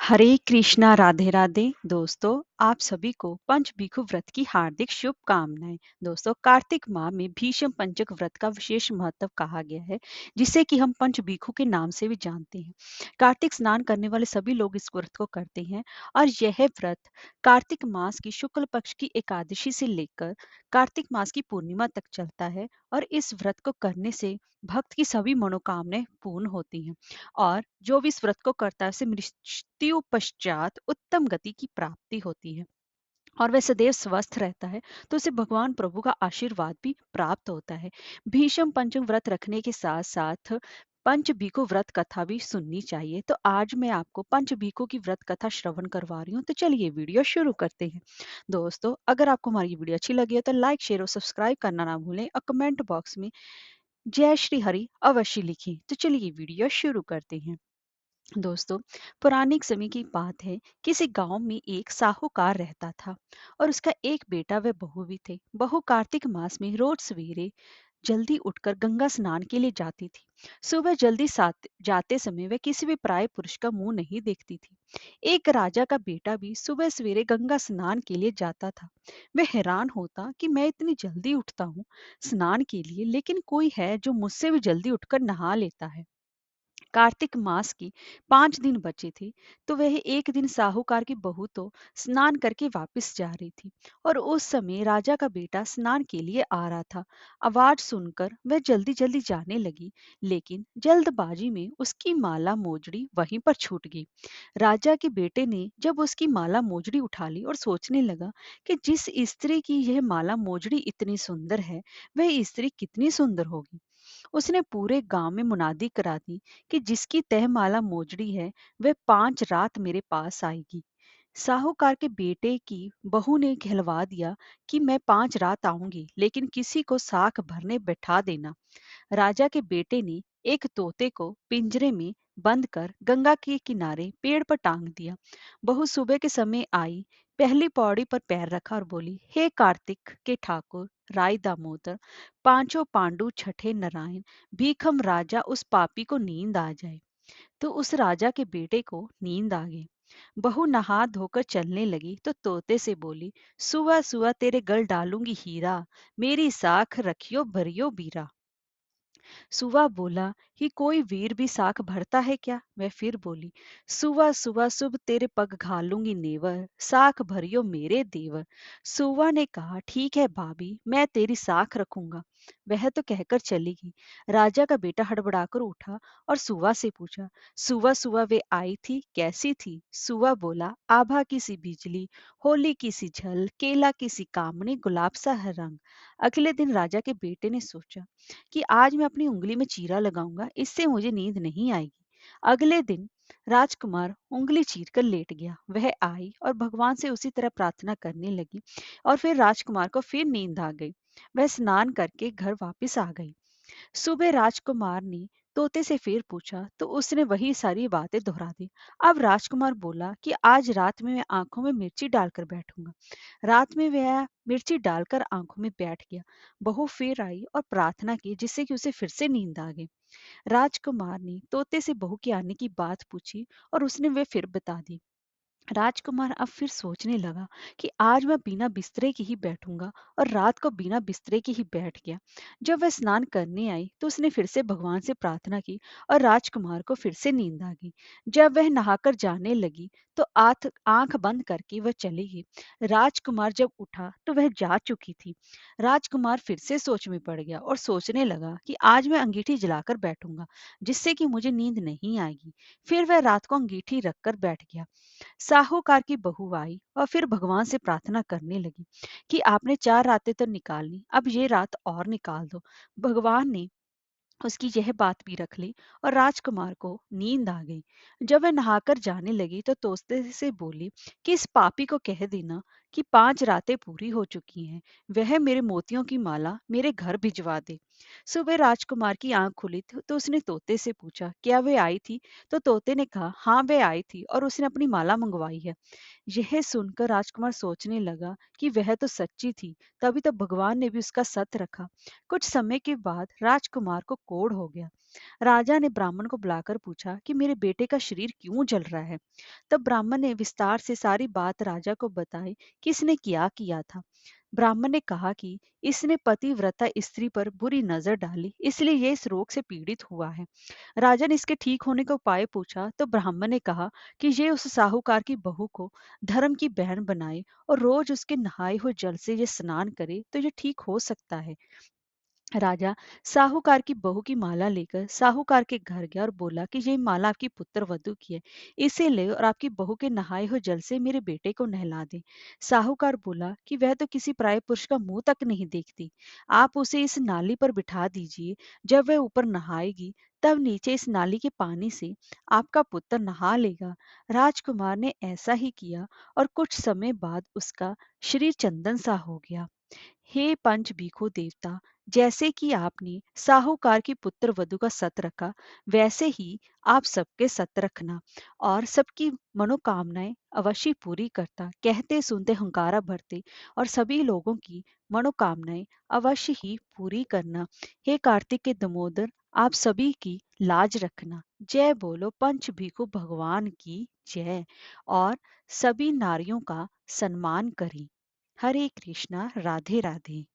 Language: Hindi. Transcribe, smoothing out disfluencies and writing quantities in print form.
हरे कृष्णा राधे राधे दोस्तों। आप सभी को पंचभिखु व्रत की हार्दिक शुभकामनाएं। दोस्तों, कार्तिक माह में भीष्म पंचक व्रत का विशेष महत्व कहा गया है, जिसे कि हम पंचभिखु के नाम से भी जानते हैं। कार्तिक स्नान करने वाले सभी लोग इस व्रत को करते हैं और यह व्रत कार्तिक मास की शुक्ल पक्ष की एकादशी से लेकर कार्तिक मास की पूर्णिमा तक चलता है। और इस व्रत को करने से भक्त की सभी मनोकामनाएं पूर्ण होती हैं और जो भी इस व्रत को करता है उसे मृत्यु पश्चात उत्तम गति की प्राप्ति होती है और वह सदैव स्वस्थ रहता है। तो उसे भगवान प्रभु का आशीर्वाद भी प्राप्त होता है। भीष्म पंचक व्रत रखने के साथ साथ पंचभीखु व्रत कथा भी सुननी चाहिए। तो आज मैं आपको पंचभीखु की व्रत कथा श्रवण करवा रही हूँ। तो चलिए वीडियो शुरू करते हैं। दोस्तों, अगर आपको हमारी वीडियो अच्छी लगी है तो लाइक शेयर और सब्सक्राइब करना ना भूलें और कमेंट बॉक्स में जय श्री हरि अवश्य लिखें। तो चलिए वीडियो शुरू करते हैं। दोस्तों, पौराणिक समय की बात है। किसी गांव में एक साहूकार रहता था और उसका एक बेटा व बहू भी थे। बहू कार्तिक मास में रोज सवेरे जल्दी उठकर गंगा स्नान के लिए जाती थी। सुबह जल्दी साथ जाते समय वह किसी भी पराये पुरुष का मुंह नहीं देखती थी। एक राजा का बेटा भी सुबह सवेरे गंगा स्नान के लिए जाता था। वह हैरान होता कि मैं इतनी जल्दी उठता हूँ स्नान के लिए, लेकिन कोई है जो मुझसे भी जल्दी उठकर नहा लेता है। कार्तिक मास की 5 दिन बचे थे। तो वह एक दिन साहूकार की बहू तो स्नान करके वापस जा रही थी और उस समय राजा का बेटा स्नान के लिए आ रहा था। आवाज सुनकर वह जल्दी जल्दी जाने लगी, लेकिन जल्दबाजी में उसकी माला मोजड़ी वहीं पर छूट गई। राजा के बेटे ने जब उसकी माला मोजड़ी उठा ली और सोचने लगा कि जिस स्त्री की यह माला मोजड़ी इतनी सुंदर है, वह स्त्री कितनी सुंदर होगी। उसने पूरे गांव में मुनादी करा दी कि जिसकी तहमाला मोजड़ी है वह 5 रात मेरे पास आएगी। साहूकार के बेटे की बहू ने कहलवा दिया कि मैं 5 रात आऊंगी, लेकिन किसी को साख भरने बैठा देना। राजा के बेटे ने एक तोते को पिंजरे में बंद कर गंगा के किनारे पेड़ पर टांग दिया। बहू सुबह के समय आई, पहली पौड़ी पर पैर रखा और बोली, हे कार्तिक के ठाकुर राय दामोदर, पांचों पांडु छठे नारायण, भीखम राजा उस पापी को नींद आ जाए। तो उस राजा के बेटे को नींद आ गई। बहू नहा धोकर चलने लगी तो तोते से बोली, सुबह सुबह तेरे गल डालूंगी हीरा, मेरी साख रखियो भरियो बीरा। सुवा बोला कि कोई वीर भी साख भरता है क्या। मैं फिर बोली, सुवा सुवा शुभ तेरे पग घालूंगी नेवर, साख भरियो मेरे देवर। सुवा ने कहा, ठीक है भाभी, मैं तेरी साख रखूंगा। वह तो कहकर चली गई। राजा का बेटा हड़बड़ाकर उठा और सुवा से पूछा, सुवा सुवा वे आई थी, कैसी थी। सुवा बोला, आभा की सी बिजली, होली की सी झल, केला की सी कामनी, गुलाब सा है रंग। अगले दिन राजा के बेटे ने सोचा कि आज मैं अपनी उंगली में चीरा लगाऊंगा, इससे मुझे नींद नहीं आएगी। अगले दिन राजकुमार उंगली चीर कर लेट गया। वह आई और भगवान से उसी तरह प्रार्थना करने लगी और फिर राजकुमार को फिर नींद आ गई। वह स्नान करके घर वापस आ गई। सुबह राजकुमार ने तोते से फिर पूछा तो उसने वही सारी बातें दोहरा दी। अब राजकुमार बोला कि आज रात में मैं आंखों में मिर्ची डालकर बैठूंगा। रात में वह मिर्ची डालकर आंखों में बैठ गया। बहू फिर आई और प्रार्थना की, जिससे कि उसे फिर से नींद आ गई। राजकुमार ने तोते से बहू के आने की बात पूछी और उसने वे फिर बता दी। राजकुमार अब फिर सोचने लगा कि आज मैं बिना बिस्तरे के ही बैठूंगा और रात को बिना बिस्तरे के ही बैठ गया। जब वह स्नान करने आई तो उसने फिर से भगवान से प्रार्थना की और राजकुमार को फिर से नींद आ गई। जब वह नहाकर जाने लगी तो आंख आंख बंद करके वह चली गई। राजकुमार जब उठा तो वह जा चुकी थी। राजकुमार फिर से सोच में पड़ गया और सोचने लगा कि आज मैं अंगीठी जलाकर बैठूंगा, जिससे कि मुझे नींद नहीं आएगी। फिर वह रात को अंगीठी रखकर बैठ गया। साहूकार की बहू आई और फिर भगवान से प्रार्थना करने लगी कि आपने 4 रातें तो निकाल ली, अब ये रात और निकाल दो। भगवान ने उसकी यह बात भी रख ली और राजकुमार को नींद आ गई। जब वह नहाकर जाने लगी तो तोते से बोली कि इस पापी को कह देना कि 5 रातें पूरी हो चुकी हैं, वह मेरे मोतियों की माला मेरे घर भिजवा दे। सुबह राजकुमार की आंख खुली तो उसने तोते से पूछा, क्या वे आई थी। तो तोते ने कहा, हाँ वह आई थी और उसने अपनी माला मंगवाई है। यह सुनकर राजकुमार सोचने लगा कि वह तो सच्ची थी, तभी तो भगवान ने भी उसका सत रखा। कुछ समय के बाद राजकुमार को कोढ़ हो गया। राजा ने ब्राह्मण को बुलाकर पूछा कि मेरे बेटे का शरीर क्यों जल रहा है। तब ब्राह्मण ने विस्तार से सारी बात राजा को बताई कि इसने क्या किया था। ब्राह्मण ने कहा कि इसने पतिव्रता स्त्री पर बुरी नजर डाली, इसलिए ये इस रोग से पीड़ित हुआ है। राजा ने इसके ठीक होने का उपाय पूछा तो ब्राह्मण ने कहा कि ये उस साहूकार की बहू को धर्म की बहन बनाए और रोज उसके नहाए हुए जल से ये स्नान करे तो ये ठीक हो सकता है। राजा साहूकार की बहू की माला लेकर साहूकार के घर गया और बोला कि ये माला आपकी पुत्र वधु की है, इसे ले और आपकी बहू के नहाए हुए जल से मेरे बेटे को नहला दे। साहूकार बोला कि वह तो किसी पराये पुरुष का मुंह तक नहीं देखती, आप उसे इस नाली पर बिठा दीजिए। जब वह ऊपर नहाएगी तब नीचे इस नाली के पानी से आपका पुत्र नहा लेगा। राजकुमार ने ऐसा ही किया और कुछ समय बाद उसका शरीर चंदन सा हो गया। हे पंच भीखु देवता, जैसे कि आपने साहूकार की पुत्र वधु का सत रखा, वैसे ही आप सबके सत रखना और सबकी मनोकामनाएं अवश्य पूरी करता। कहते सुनते हुंकारा भरते और सभी लोगों की मनोकामनाएं अवश्य ही पूरी करना। हे कार्तिक के दमोदर, आप सभी की लाज रखना। जय बोलो पंच भीखु भगवान की जय। और सभी नारियों का सम्मान करें। हरे कृष्णा, राधे राधे।